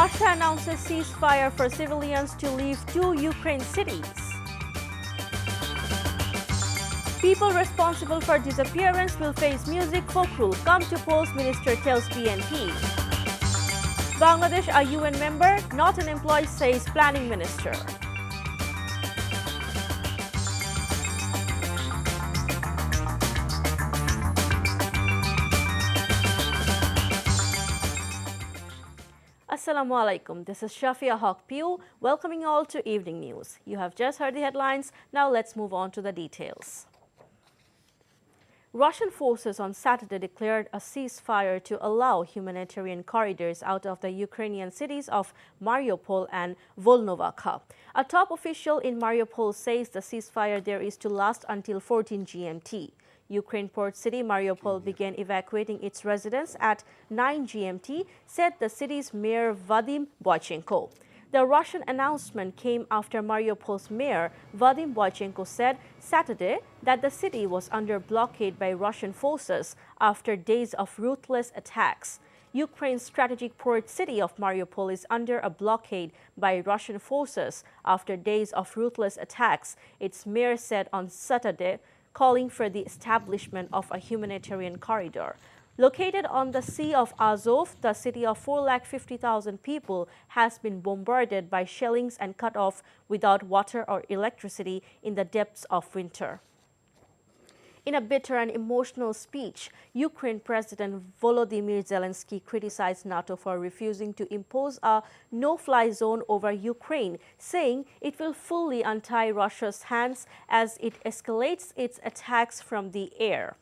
Russia announces ceasefire for civilians to leave 2 Ukraine cities. People responsible for disappearance will face music folk rule, come to polls, minister tells BNP. Bangladesh, a UN member, not an employee, says planning minister. Assalamu alaikum. This is Shafia Haq-Piu, welcoming you all to Evening News. You have just heard the headlines. Now let's move on to the details. Russian forces on Saturday declared a ceasefire to allow humanitarian corridors out of the Ukrainian cities of Mariupol and Volnovakha. A top official in Mariupol says the ceasefire there is to last until 14 GMT. Ukraine port city Mariupol began evacuating its residents at 9 GMT, said the city's mayor Vadim Boychenko. The Russian announcement came after Mariupol's mayor Vadim Boychenko said Saturday that the city was under blockade by Russian forces after days of ruthless attacks. Ukraine's strategic port city of Mariupol is under a blockade by Russian forces after days of ruthless attacks, its mayor said on Saturday, calling for the establishment of a humanitarian corridor. Located on the Sea of Azov, the city of 450,000 people has been bombarded by shellings and cut off without water or electricity in the depths of winter. In a bitter and emotional speech, Ukraine President Volodymyr Zelensky criticized NATO for refusing to impose a no-fly zone over Ukraine, saying it will fully untie Russia's hands as it escalates its attacks from the air.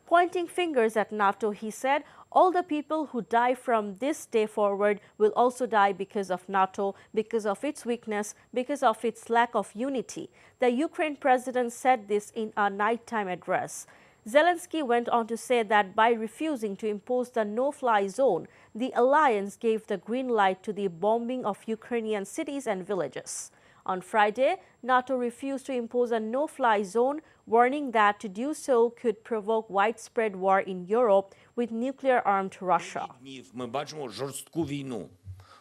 Pointing fingers at NATO, he said, all the people who die from this day forward will also die because of NATO, because of its weakness, because of its lack of unity. The Ukraine president said this in a nighttime address. Zelensky went on to say that by refusing to impose the no-fly zone, the alliance gave the green light to the bombing of Ukrainian cities and villages. On Friday, NATO refused to impose a no-fly zone, warning that to do so could provoke widespread war in Europe with nuclear-armed Russia. Ми бачимо жорстку війну.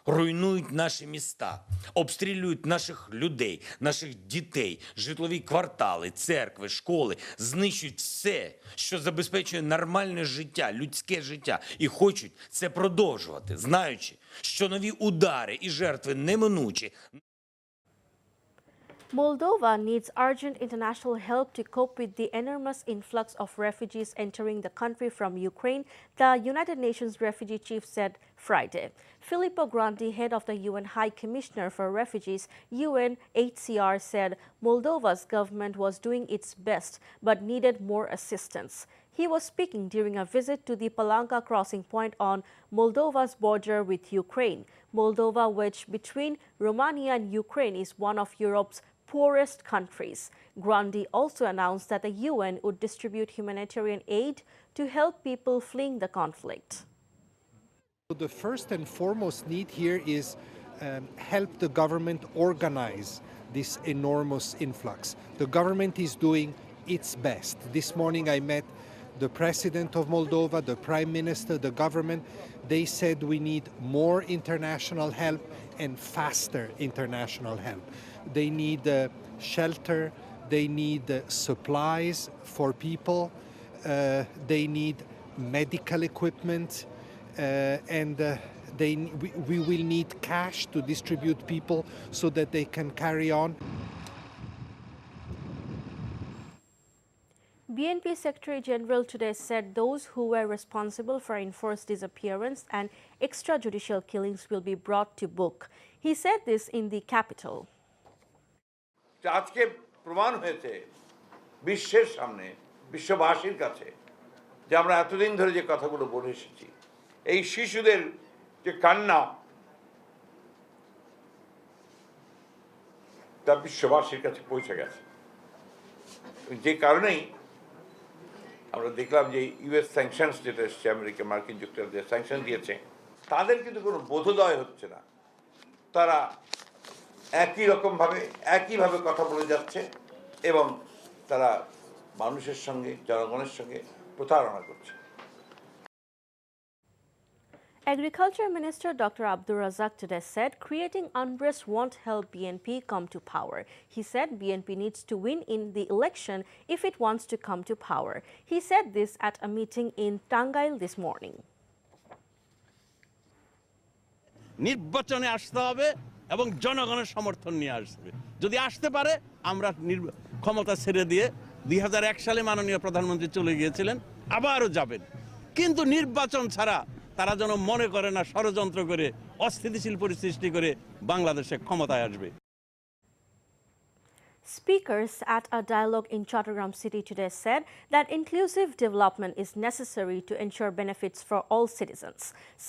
Руйнують наші міста, обстрілюють наших людей, наших дітей, житлові квартали, церкви, школи, знищують все, що забезпечує нормальне життя, людське життя. І хочуть це продовжувати, знаючи, що нові удари і жертви неминучі. Moldova needs urgent international help to cope with the enormous influx of refugees entering the country from Ukraine, the United Nations Refugee Chief said Friday. Filippo Grandi, head of the UN High Commissioner for Refugees, UNHCR, said Moldova's government was doing its best but needed more assistance. He was speaking during a visit to the Palanca crossing point on Moldova's border with Ukraine. Moldova, which between Romania and Ukraine is one of Europe's poorest countries. Grandi also announced that the UN would distribute humanitarian aid to help people fleeing the conflict. The first and foremost need here is help the government organize this enormous influx. The government is doing its best. This morning I met the president of Moldova, the prime minister, the government. They said we need more international help and faster international help. They need shelter, they need supplies for people, they need medical equipment, and we will need cash to distribute people so that they can carry on. BNP Secretary General today said those who were responsible for enforced disappearance and extrajudicial killings will be brought to book. He said this in the capital. আজকে প্রমাণ হয়েছে বিশ্বের সামনে, বিশ্ববাসীর কাছে, যে আমরা এতদিন ধরে যে কথাগুলো বলে এসেছি, এই শিশুদের যে কান্না, তা বিশ্ববাসীর কাছে পৌঁছে গেছে। যে কারণেই আমরা দেখলাম যে ইউএস স্যাংশনস যেটা এসছে, আমেরিকা মার্কিন যুক্তরাষ্ট্র স্যাংশন দিয়েছে, তাদের কিন্তু কোনো বোধোদয় হচ্ছে না। তারা একইভাবে কথা বলে যাচ্ছে এবং তারা মানুষের সঙ্গে, জনগণের সঙ্গে প্রতারণা করছে। Agriculture Minister Dr. Abdul Razzak today said creating unrest won't help BNP come to power. He said BNP needs to win in the election if it wants to come to power. He said this at a meeting in Tangail this morning. নির্বাচনে আসতে হবে এবং জনগণের সমর্থন নিয়ে আসবে যদি আসতে পারে আমরা ক্ষমতা ছেড়ে দিয়ে 2001 সালে মাননীয় প্রধানমন্ত্রী চলে গিয়েছিলেন আবারও যাবেন কিন্তু নির্বাচন ছাড়া তারা যেন মনে করে না ষড়যন্ত্র করে অস্থিতিশীল পরিস্থিতি সৃষ্টি করে বাংলাদেশে ক্ষমতায় আসবে Speakers at a dialogue in Chattogram City today said that inclusive development is necessary to ensure benefits for all citizens.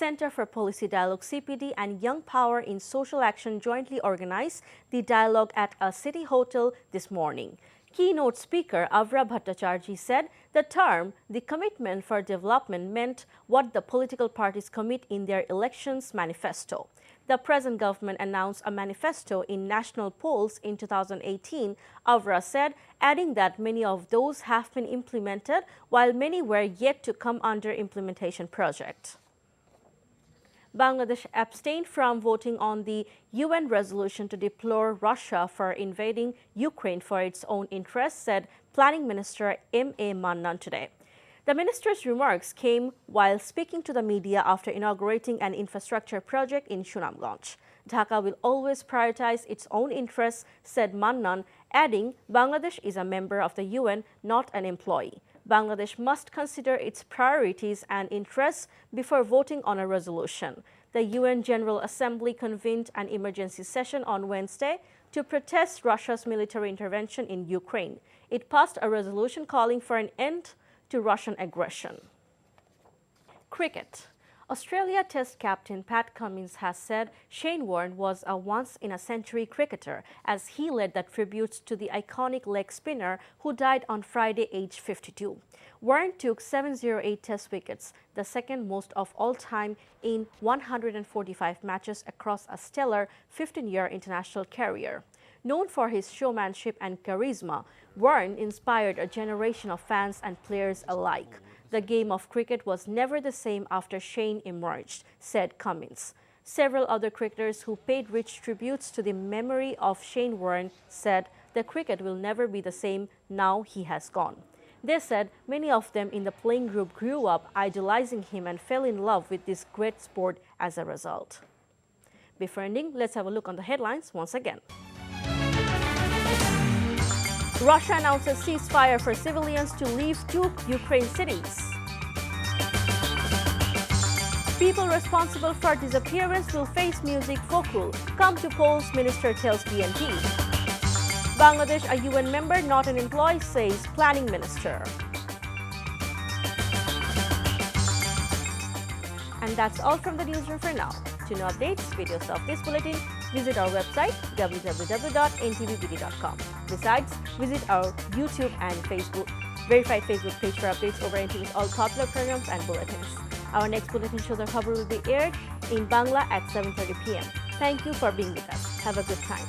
Center for Policy Dialogue CPD and Young Power in Social Action jointly organized the dialogue at a city hotel this morning. Keynote speaker Avra Bhattacharjee said the term, the commitment for development, meant what the political parties commit in their elections manifesto. The present government announced a manifesto in national polls in 2018, Avra said, adding that many of those have been implemented while many were yet to come under implementation project. Bangladesh abstained from voting on the UN resolution to deplore Russia for invading Ukraine for its own interests, said Planning Minister M.A. Mannan today. The minister's remarks came while speaking to the media after inaugurating an infrastructure project in Sunamganj. Dhaka will always prioritize its own interests, said Mannan, adding Bangladesh is a member of the UN, not an employee. Bangladesh must consider its priorities and interests before voting on a resolution. The UN General Assembly convened an emergency session on Wednesday to protest Russia's military intervention in Ukraine. It passed a resolution calling for an end to Russian aggression. Cricket. Australia Test captain Pat Cummins has said Shane Warne was a once-in-a-century cricketer as he led the tributes to the iconic leg spinner who died on Friday, aged 52. Warne took 708 Test wickets, the second most of all time in 145 matches across a stellar 15-year international career. Known for his showmanship and charisma, Warne inspired a generation of fans and players alike. The game of cricket was never the same after Shane emerged, said Cummins. Several other cricketers who paid rich tributes to the memory of Shane Warne said the cricket will never be the same now he has gone. They said many of them in the playing group grew up idolizing him and fell in love with this great sport as a result. Before ending, let's have a look on the headlines once again. Russia announces ceasefire for civilians to leave 2 Ukraine cities. People responsible for disappearance will face music folklore. Come to polls, minister tells BNP. Bangladesh, a UN member, not an employee, says planning minister. And that's all from the newsroom for now. To know updates, videos of this bulletin, visit our website www.ntvbd.com. Besides, visit our YouTube and Facebook verified Facebook page for updates over NTV's all popular programs and bulletins. Our next bulletin show the cover will be aired in Bangla at 7:30 p.m. Thank you for being with us. Have a good time.